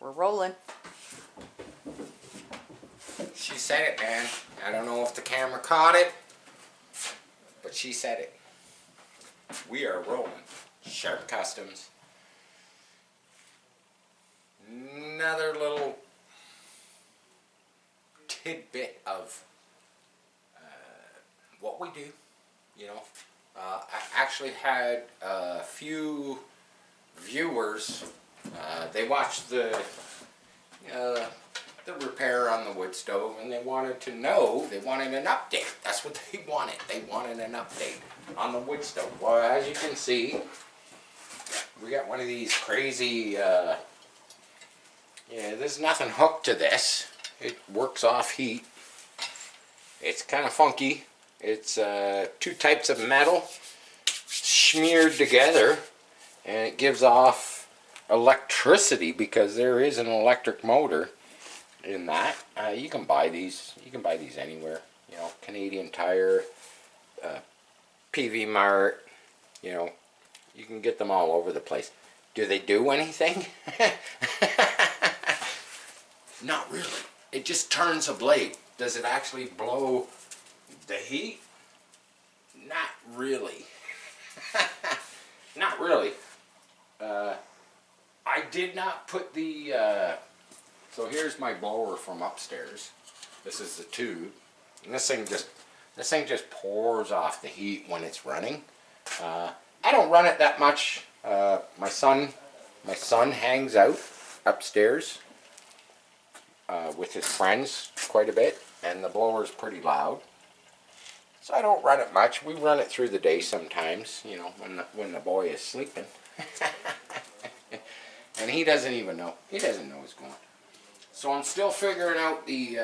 We're rolling. She said it, man. I don't know if the camera caught it, but she said it. We are rolling. Sharp Customs. Another little tidbit of what we do. You know, I actually had a few viewers. They watched the repair on the wood stove, and they wanted to know. They wanted an update. That's what they wanted. They wanted an update on the wood stove. Well, as you can see, we got one of these crazy. Yeah, there's nothing hooked to this. It works off heat. It's kind of funky. It's two types of metal smeared together, and it gives off electricity because there is an electric motor in that. You can buy these. You can buy these anywhere. You know, Canadian Tire, PV Mart. You know, you can get them all over the place. Do they do anything? Not really. It just turns a blade. Does it actually blow the heat? Not really. Not really. I did not put the... so here's my blower from upstairs. This is the tube. And this thing just pours off the heat when it's running. I don't run it that much. My son hangs out upstairs with his friends quite a bit, and the blower's pretty loud. So I don't run it much. We run it through the day sometimes, you know, when the boy is sleeping. And he doesn't even know. He doesn't know what's going on. So I'm still figuring out the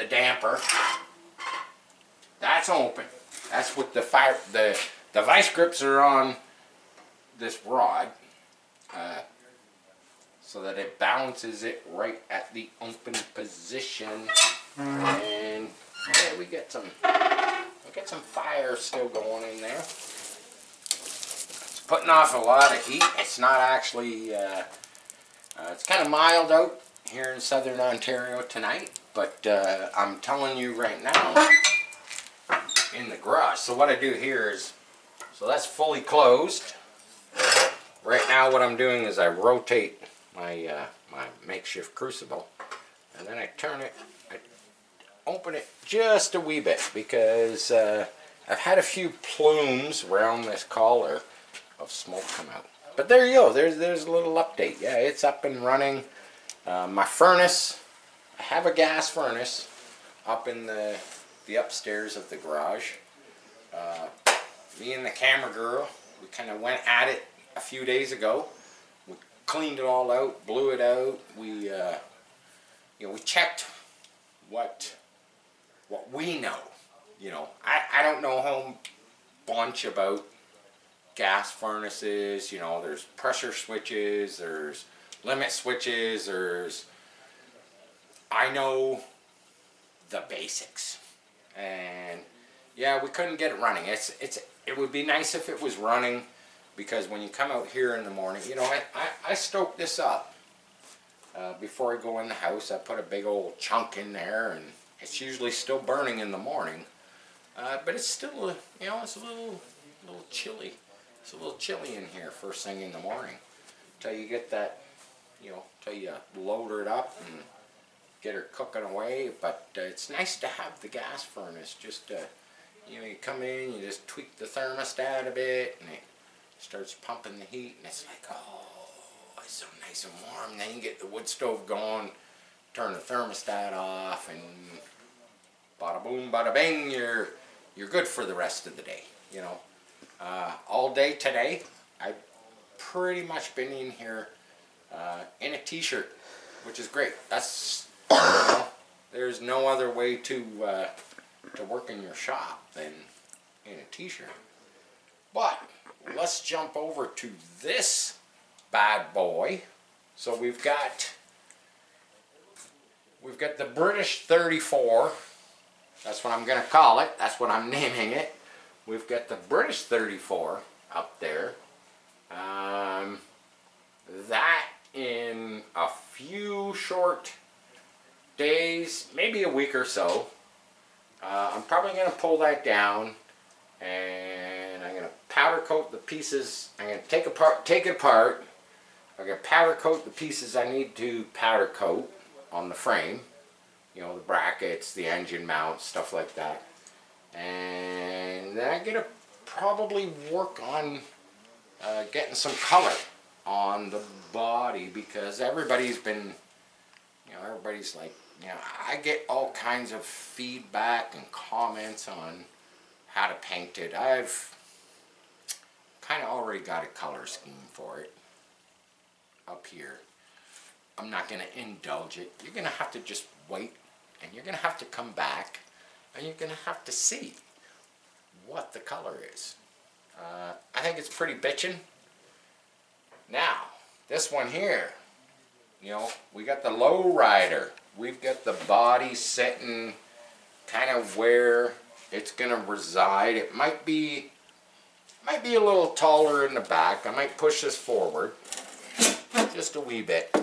damper. That's open. That's what the vice grips are on this rod, so that it balances it right at the open position. And yeah, we get some fire still going in there. It's putting off a lot of heat. It's not actually. It's kind of mild out here in southern Ontario tonight, but I'm telling you right now, in the garage. So what I do here is, so that's fully closed. Right now what I'm doing is I rotate my my makeshift crucible, and then I turn it, I open it just a wee bit, because I've had a few plumes around this collar of smoke come out. But there you go, there's a little update. Yeah, it's up and running. My furnace, I have a gas furnace up in the upstairs of the garage. Me and the camera girl, we kind of went at it a few days ago. We cleaned it all out, blew it out. We, you know, we checked what we know. You know, I don't know a whole bunch about gas furnaces. You know, there's pressure switches, there's limit switches, I know the basics. And yeah, we couldn't get it running. It would be nice if it was running, because when you come out here in the morning, you know, I stoke this up before I go in the house. I put a big old chunk in there, and it's usually still burning in the morning, but it's still, you know, it's a little chilly. It's a little chilly in here first thing in the morning, till you get that, you know, till you load it up and get her cooking away. But it's nice to have the gas furnace. Just you know, you come in, you just tweak the thermostat a bit, and it starts pumping the heat, and it's like, oh, it's so nice and warm. And then you get the wood stove going, turn the thermostat off, and bada boom, bada bing, you're good for the rest of the day. You know, all day today, I've pretty much been in here in a t-shirt, which is great. That's, you know, there's no other way to work in your shop than in a t-shirt. But let's jump over to this bad boy. So we've got the British 34. That's what I'm going to call it. That's what I'm naming it. We've got the British 34 up there. That in a few short days, maybe a week or so, I'm probably going to pull that down, and I'm going to powder coat the pieces. I'm going to take it apart. I'm going to powder coat the pieces I need to powder coat on the frame. You know, the brackets, the engine mounts, stuff like that. And then I'm going to probably work on getting some color on the body, because everybody's been, everybody's like, I get all kinds of feedback and comments on how to paint it. I've kind of already got a color scheme for it up here. I'm not going to indulge it. You're going to have to just wait, and you're going to have to come back, and you're going to have to see what the color is. I think it's pretty bitchin'. Now, this one here, we got the low rider. We've got the body sitting kind of where it's going to reside. It might be a little taller in the back. I might push this forward just a wee bit.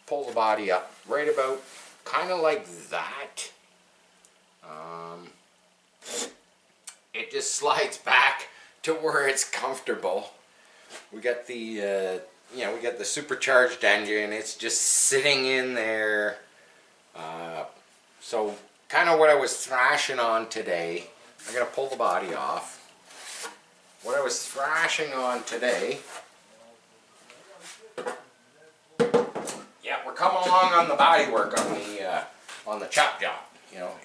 Pull the body up right about kind of like that. It just slides back to where it's comfortable. We got the we got the supercharged engine. It's just sitting in there. So kind of what I was thrashing on today. I'm gonna pull the body off. What I was thrashing on today. Yeah, we're coming along on the body work on the chop job.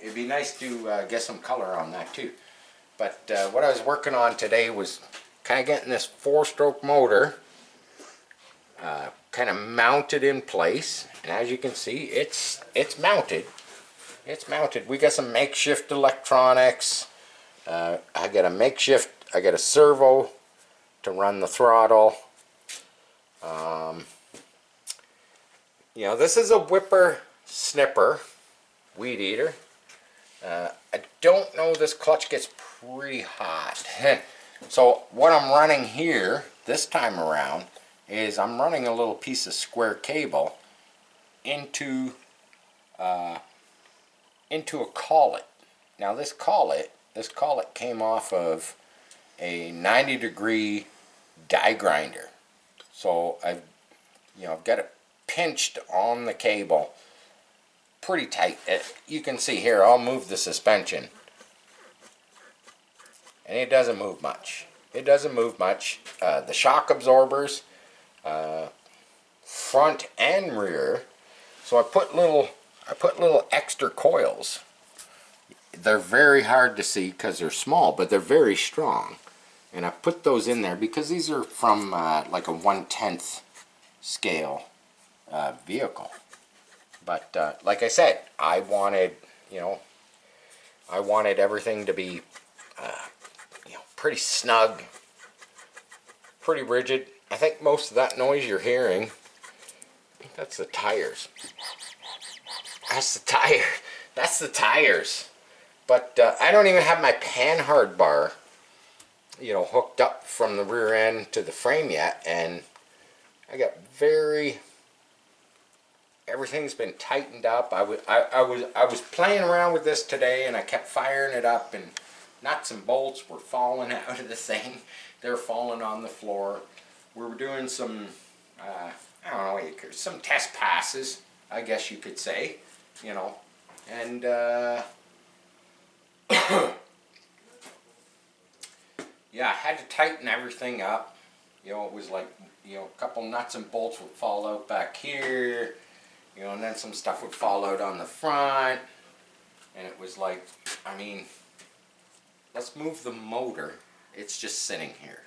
It'd be nice to get some color on that too. But what I was working on today was kind of getting this 4-stroke motor kind of mounted in place. And as you can see, it's mounted. It's mounted. We got some makeshift electronics. I got a servo to run the throttle. This is a whipper snipper weed eater. I don't know, this clutch gets pretty hot. So what I'm running here this time around is I'm running a little piece of square cable into a collet. Now this collet came off of a 90-degree die grinder. So I've got it pinched on the cable pretty tight. You can see here, I'll move the suspension, and it doesn't move much. It doesn't move much. The shock absorbers, front and rear. So I put little extra coils. They're very hard to see because they're small, but they're very strong. And I put those in there because these are from like a 1/10 scale vehicle. But like I said, I wanted everything to be pretty snug, pretty rigid. I think most of that noise you're hearing, that's the tires. That's the tires. But I don't even have my panhard bar, hooked up from the rear end to the frame yet, and I got everything's been tightened up. I was playing around with this today, and I kept firing it up, and nuts and bolts were falling out of the thing. They're falling on the floor. We were doing some, I don't know what you could, some test passes, I guess you could say, and yeah, I had to tighten everything up. It was like, a couple nuts and bolts would fall out back here, and then some stuff would fall out on the front, and it was like, let's move the motor. It's just sitting here.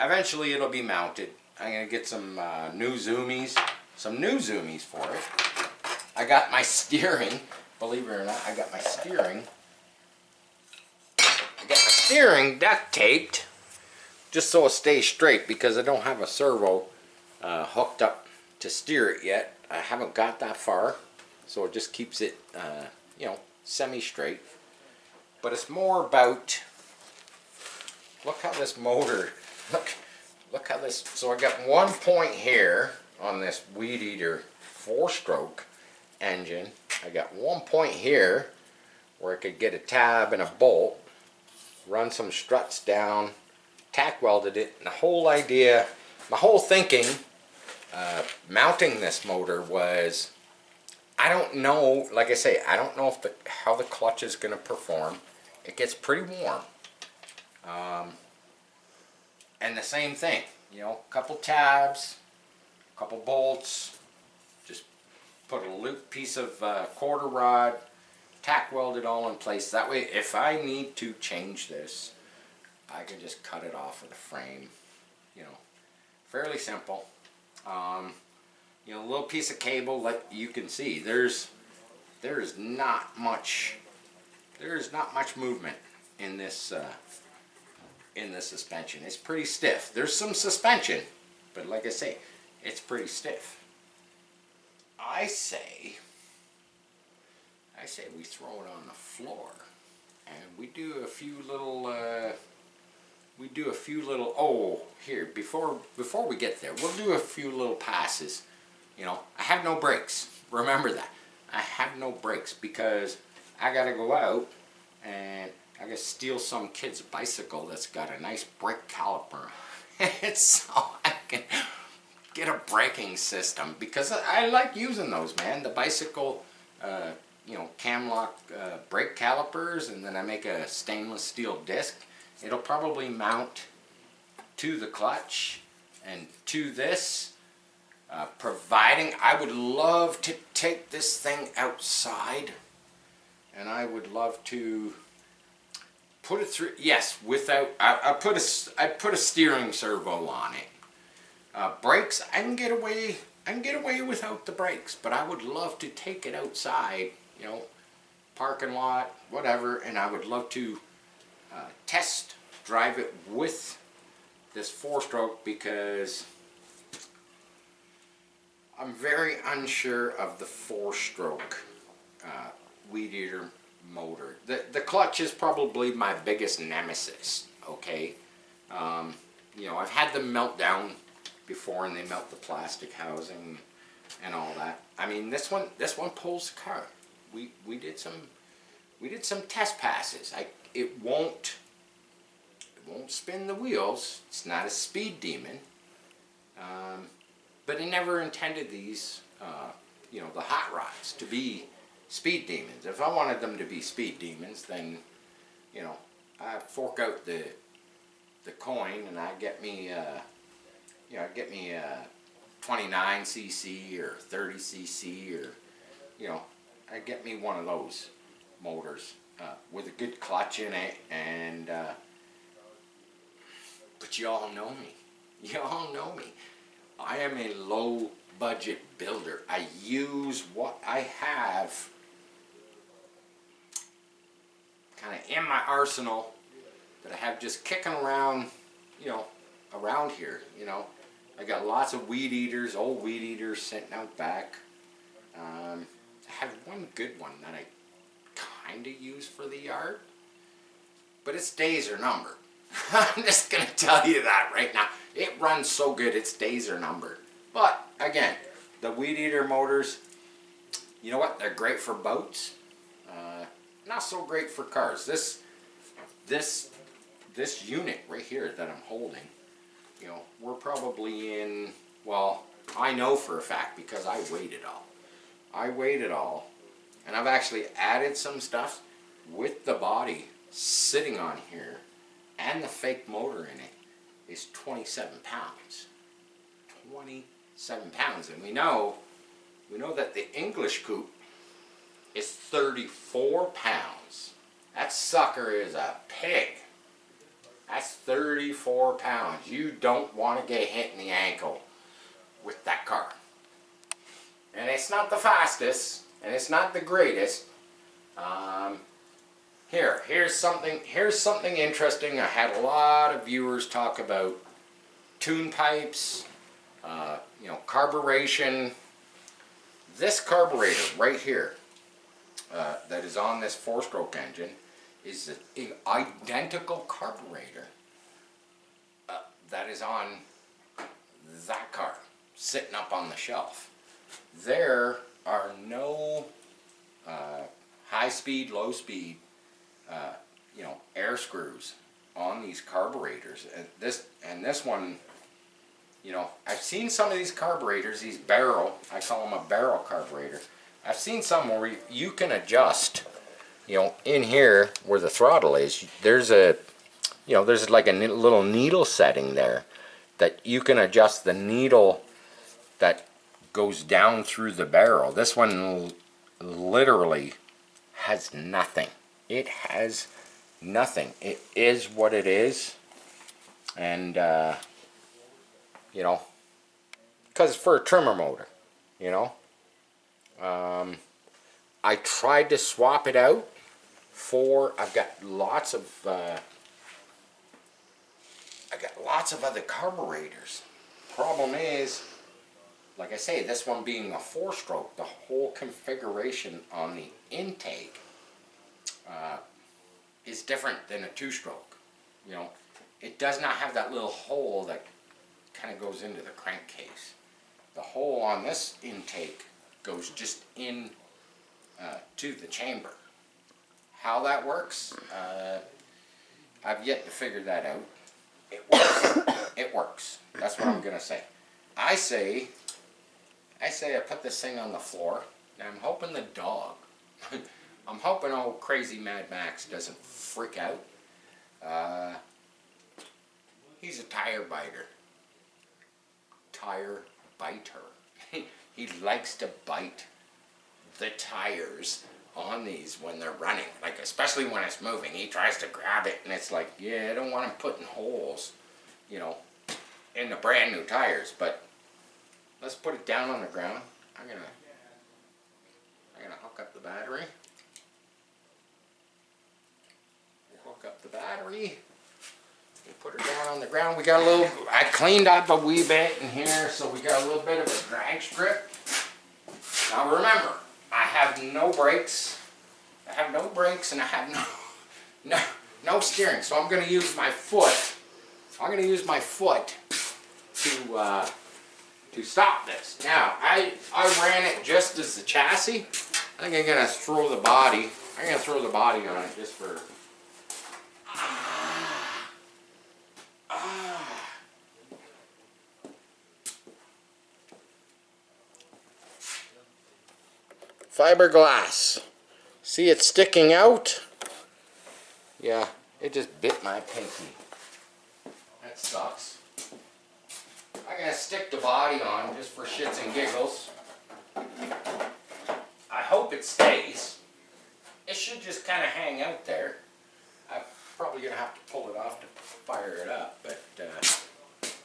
Eventually it'll be mounted. I'm going to get some new zoomies for it. I got my steering, believe it or not, I got my steering duct taped just so it stays straight, because I don't have a servo hooked up to steer it yet. I haven't got that far, so it just keeps it semi-straight. But it's more about, look how this motor, look how this, so I got one point here on this weed eater 4-stroke engine. I got one point here where I could get a tab and a bolt, run some struts down, tack welded it, and the whole idea, my whole thinking mounting this motor was, I don't know, like I say, I don't know if how the clutch is going to perform. It gets pretty warm. And the same thing, you know, a couple tabs, a couple bolts, just put a loop piece of quarter rod, tack weld it all in place. That way, if I need to change this, I can just cut it off of the frame. You know, fairly simple. You know, a little piece of cable, like you can see, there is not much movement in this suspension. It's pretty stiff. There's some suspension, but like I say, it's pretty stiff. I say we throw it on the floor, and we do a few little. Oh, here, before we get there, we'll do a few little passes. You know, I have no brakes. Remember that. I have no brakes because I gotta go out and I gotta steal some kid's bicycle that's got a nice brake caliper. And so I can get a braking system because I like using those, man. The bicycle, you know, cam lock brake calipers, and then I make a stainless steel disc. It'll probably mount to the clutch and to this, providing I would love to take this thing outside, and I would love to put it through. Yes, without I put a steering servo on it. Brakes, I can get away without the brakes, but I would love to take it outside, you know, parking lot, whatever, and I would love to test drive it with this 4-stroke because I'm very unsure of the 4-stroke weed eater motor. The clutch is probably my biggest nemesis. Okay, you know, I've had them melt down before, and they melt the plastic housing and all that. I mean, this one pulls the car. We did some test passes. It won't spin the wheels. It's not a speed demon. But I never intended these, you know, the hot rods to be speed demons. If I wanted them to be speed demons, then, you know, I fork out the coin and I get me, you know, get me a 29cc or 30cc, or, you know, I get me one of those motors with a good clutch in it, and but you all know me. You all know me. I am a low budget builder. I use what I have kind of in my arsenal that I have just kicking around, you know, around here. You know, I got lots of weed eaters, old weed eaters sitting out back. I have one good one that I kind of use for the yard, but its days are numbered. I'm just going to tell you that right now. It runs so good, its days are numbered. But, again, the weed eater motors, you know what? They're great for boats. Not so great for cars. This unit right here that I'm holding, you know, we're probably in, well, I know for a fact because I weighed it all. I weighed it all, and I've actually added some stuff with the body sitting on here, and the fake motor in it is 27 pounds. 27 pounds, and we know that the English coupe is 34 pounds. That sucker is a pig. That's 34 pounds. You don't want to get hit in the ankle with that car. And it's not the fastest, and it's not the greatest. Here's something interesting. I had a lot of viewers talk about tune pipes, you know, carburation. This carburetor right here that is on this 4-stroke engine is an identical carburetor that is on that car sitting up on the shelf. there are no high speed, low speed, air screws on these carburetors. And this one, I've seen some of these carburetors, these barrel, I call them a barrel carburetor. I've seen some where you can adjust, in here where the throttle is, there's there's like a little needle setting there that you can adjust the needle that goes down through the barrel. This one literally has nothing. It has nothing. It is what it is. And, because it's for a trimmer motor, I tried to swap it out for, I've got lots of other carburetors. Problem is, like I say, this one being a 4-stroke, the whole configuration on the intake is different than a 2-stroke. It does not have that little hole that kind of goes into the crankcase. The hole on this intake goes just in to the chamber. How that works, I've yet to figure that out. It works. It works. That's what I'm gonna say. I say I put this thing on the floor, and I'm hoping the dog, I'm hoping old crazy Mad Max doesn't freak out. He's a tire biter. Tire biter. He likes to bite the tires on these when they're running, like especially when it's moving. He tries to grab it, and it's like, yeah, I don't want him putting holes, in the brand new tires. But let's put it down on the ground. I'm gonna hook up the battery. We'll hook up the battery. We'll put her down on the ground. We got a little, I cleaned up a wee bit in here, so we got a little bit of a drag strip. Now remember, I have no brakes. I have no brakes, and I have no steering. So I'm going to use my foot. I'm going to use my foot to stop this. Now I ran it just as the chassis. I think I'm going to throw the body. I'm going to throw the body on it just for. Fiberglass. See it sticking out? Yeah, it just bit my pinky. That sucks. I'm gonna stick the body on just for shits and giggles. I hope it stays. It should just kind of hang out there. I'm probably gonna have to pull it off to fire it up, but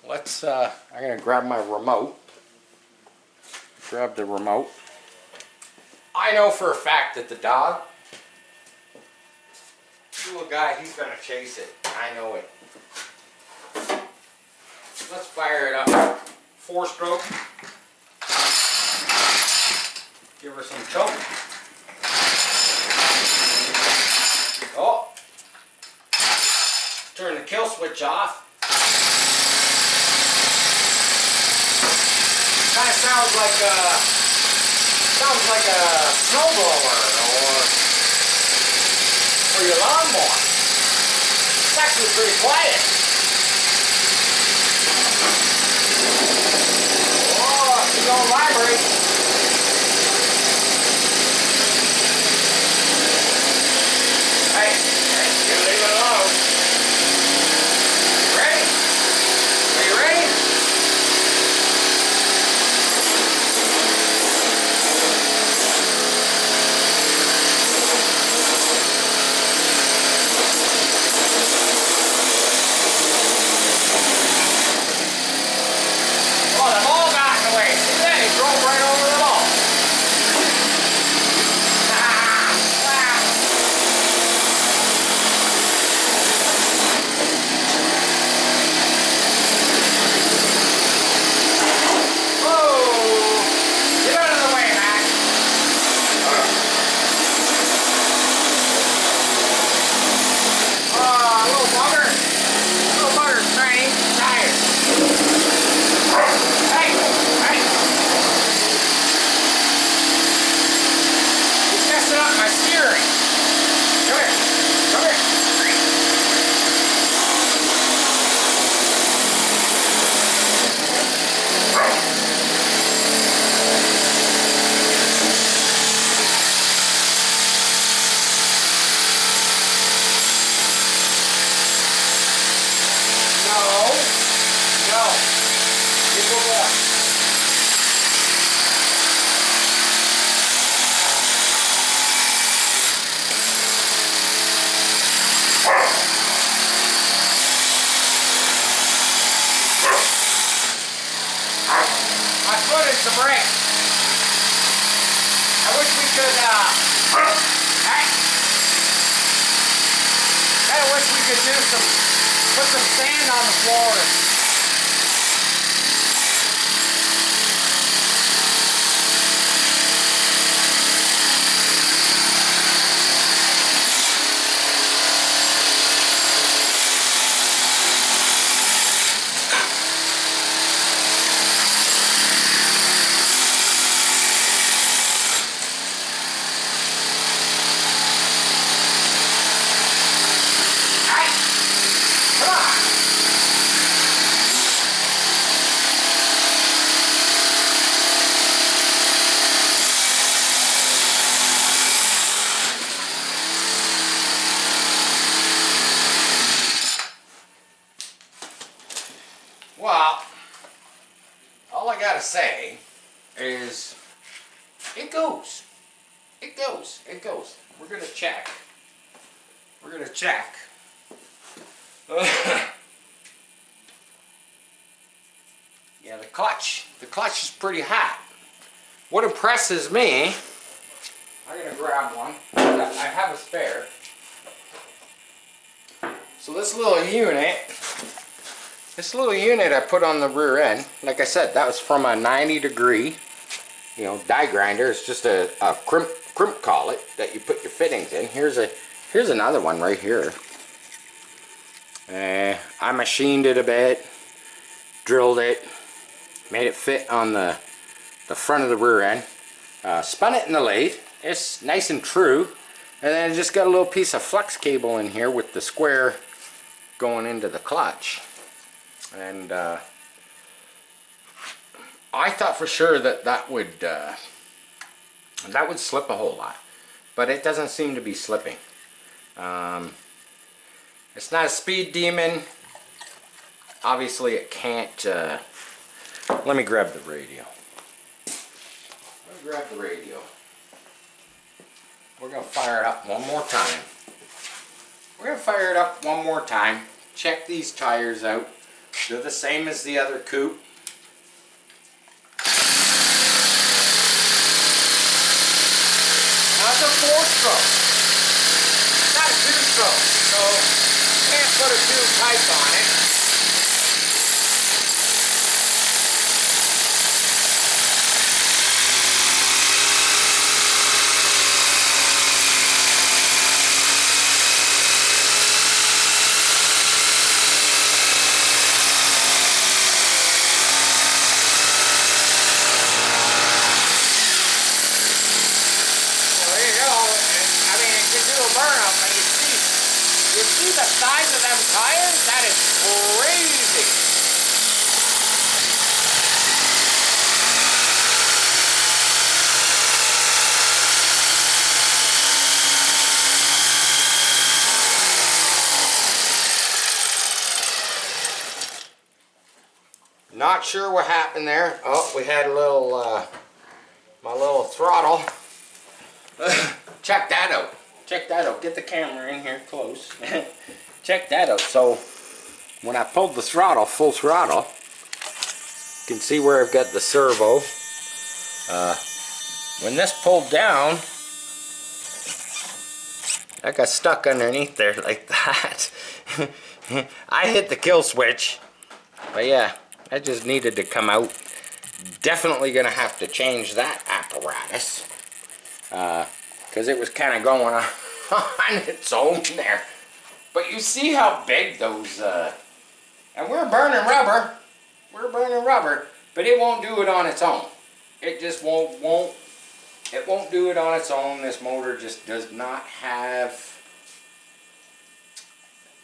let's. I'm gonna grab my remote. Grab the remote. I know for a fact that the dog, little guy, he's gonna chase it. I know it. Let's fire it up. 4-stroke. Give her some choke. Oh. Turn the kill switch off. Kind of sounds like a snowblower or your lawnmower. It's actually pretty quiet. Oh, it's gonna vibrate. Hey, you leave it alone. Ready? Are you ready? could, I kinda wish we could put some sand on the floor. Well, all I gotta say is it goes. It goes. It goes. We're gonna check. We're gonna check. Yeah, the clutch. The clutch is pretty hot. What impresses me, I'm gonna grab one. I have a spare. So this little unit I put on the rear end, like I said, that was from a 90-degree, die grinder. It's just a crimp collet that you put your fittings in. Here's another one right here. I machined it a bit, drilled it, made it fit on the front of the rear end, spun it in the lathe. It's nice and true, and then I just got a little piece of flex cable in here with the square going into the clutch. And I thought for sure that would slip a whole lot, but it doesn't seem to be slipping. It's not a speed demon. Obviously it can't. Let me grab the radio. We're going to fire it up one more time. Check these tires out. They're the same as the other coupe. That's a 4-stroke. It's not a 2-stroke, so you can't put a 2 pipe on it. You see the size of them tires? That is crazy. Not sure what happened there. Oh, we had a little, my little throttle. Check that out. Get the camera in here close. Check that out. So when I pulled the throttle, full throttle, you can see where I've got the servo. When this pulled down, I got stuck underneath there like that. I hit the kill switch. But yeah, I just needed to come out. Definitely gonna have to change that apparatus. Because it was kind of going on its own there. But you see how big those, and we're burning rubber, but it won't do it on its own. It just won't do it on its own. This motor just does not have,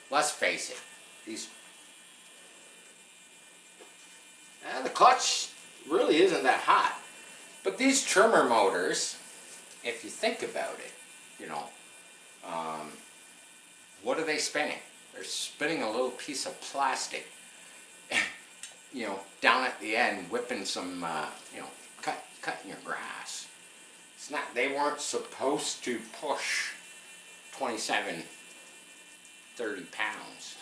let's face it, the clutch really isn't that hot. But these trimmer motors, if you think about it, what are they spinning? They're spinning a little piece of plastic, down at the end, whipping some, cutting your grass. It's not, they weren't supposed to push 27, 30 pounds.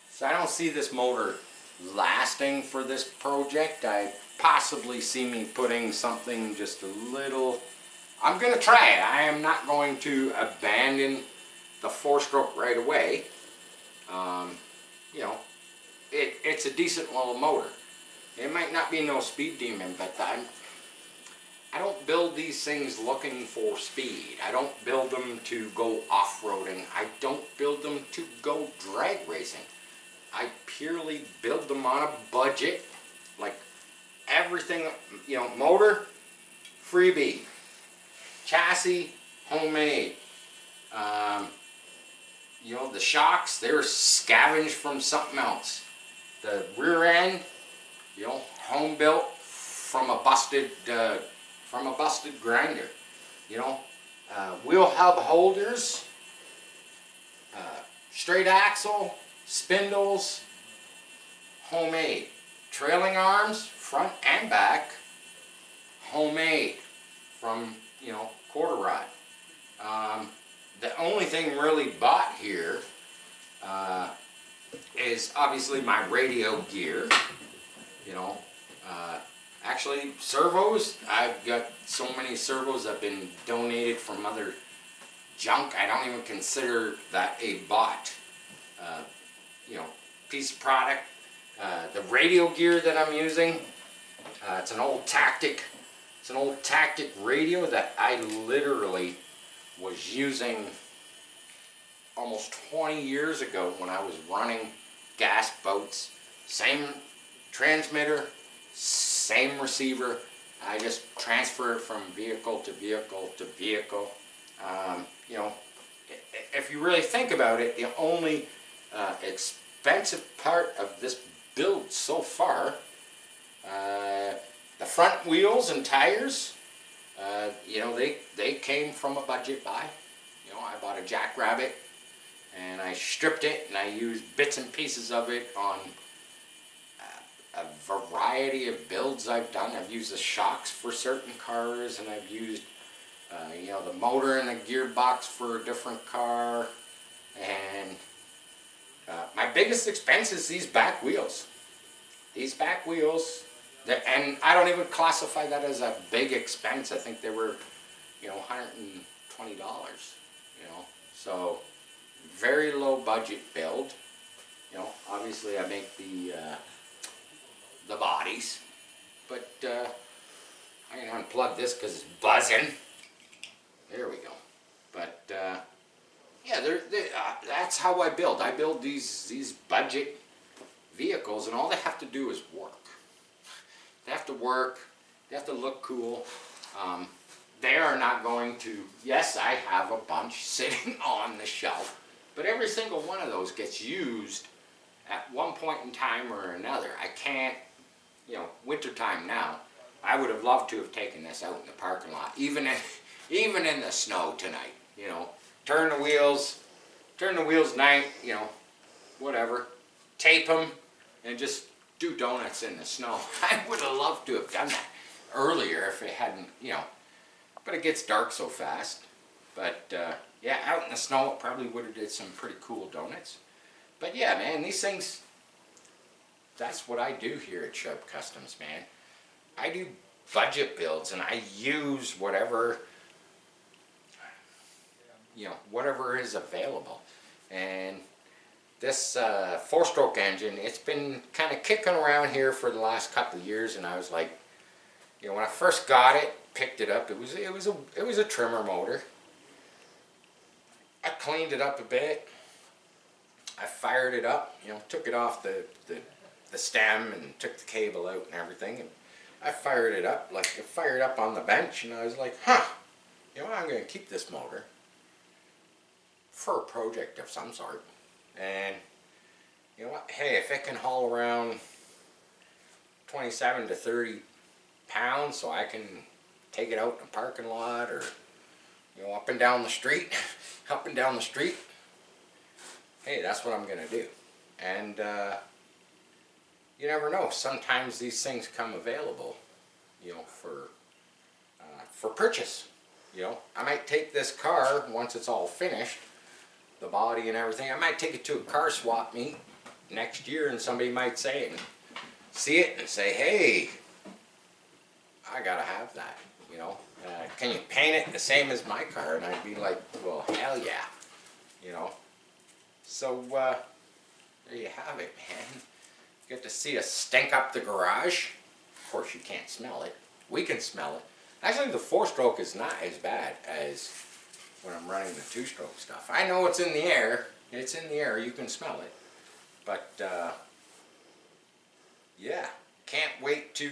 So I don't see this motor lasting for this project. I possibly see me putting something just a little I'm going to try it. I am not going to abandon the 4-stroke right away. You know, it's a decent little motor. It might not be no speed demon, but I don't build these things looking for speed. I don't build them to go off-roading. I don't build them to go drag racing. I purely build them on a budget. Like everything, you know, motor, freebie. Chassis, homemade. You know, the shocks, they were scavenged from something else. The rear end, you know, home built from a busted grinder. You know, wheel hub holders, straight axle, spindles, homemade. Trailing arms, front and back, homemade from, you know, quarter rod. The only thing really bought here is obviously my radio gear. You know, actually servos. I've got so many servos that have been donated from other junk. I don't even consider that a bought, you know, piece of product. The radio gear that I'm using, it's an old Tactic. It's an old Tactic radio that I literally was using almost 20 years ago when I was running gas boats. Same transmitter, same receiver. I just transfer it from vehicle to vehicle to vehicle. You know, if you really think about it, the only expensive part of this build so far, the front wheels and tires, you know, they came from a budget buy. You know, I bought a Jackrabbit and I stripped it and I used bits and pieces of it on a variety of builds I've done. I've used the shocks for certain cars, and I've used you know, the motor and the gearbox for a different car. And my biggest expense is these back wheels. These back wheels, and I don't even classify that as a big expense. I think they were, you know, $120, you know. So very low budget build. You know, obviously I make the bodies, but I can unplug this because it's buzzing. There we go. But yeah, that's how I build. I build these budget vehicles, and all they have to do is work. They have to work. They have to look cool. They are not going to. Yes, I have a bunch sitting on the shelf, but every single one of those gets used at one point in time or another. I can't, you know, wintertime now, I would have loved to have taken this out in the parking lot, even in the snow tonight, you know. Turn the wheels night, you know, whatever. Tape them and just do donuts in the snow. I would have loved to have done that earlier if it hadn't, you know. But it gets dark so fast. But yeah, out in the snow it probably would have did some pretty cool donuts. But yeah, man, these things, that's what I do here at Sharp Customs, man. I do budget builds, and I use whatever, you know, whatever is available. And this 4-stroke engine, it's been kind of kicking around here for the last couple of years, and I was like, you know, when I first got it, picked it up, it was a trimmer motor. I cleaned it up a bit. I fired it up, you know, took it off the stem and took the cable out and everything, and I fired it up, like I fired up on the bench, and I was like, huh, you know, I'm going to keep this motor for a project of some sort. And you know what, hey, if it can haul around 27 to 30 pounds, so I can take it out in the parking lot, or, you know, up and down the street, hey, that's what I'm going to do. And you never know, sometimes these things come available, you know, for purchase. You know, I might take this car, once it's all finished, the body and everything, I might take it to a car swap meet next year, and somebody might say it and see it and say, hey, I gotta have that, you know. can you paint it the same as my car? And I'd be like, well, hell yeah, you know. So there you have it, man. You get to see us stink up the garage. Of course, you can't smell it. We can smell it. Actually, the 4-stroke is not as bad as when I'm running the 2-stroke stuff. I know it's in the air. It's in the air. You can smell it. But yeah, can't wait to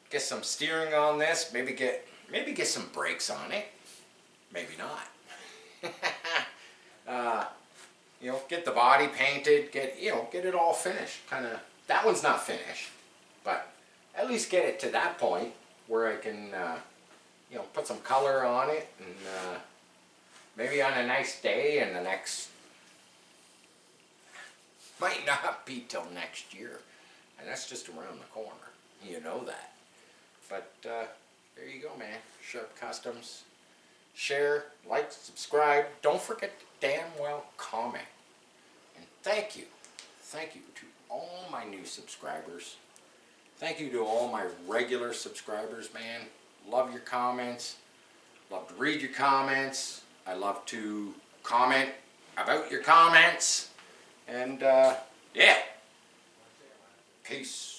get some steering on this. Maybe get some brakes on it. Maybe not. You know, get the body painted. Get it all finished. Kind of. That one's not finished, but at least get it to that point where I can, you know, put some color on it, and maybe on a nice day in the next, might not be till next year, and that's just around the corner. You know that. But there you go, man. Sharp Customs. Share, like, subscribe. Don't forget to damn well comment. And thank you to all my new subscribers. Thank you to all my regular subscribers, man. Love your comments. Love to read your comments. I love to comment about your comments. And yeah. Peace.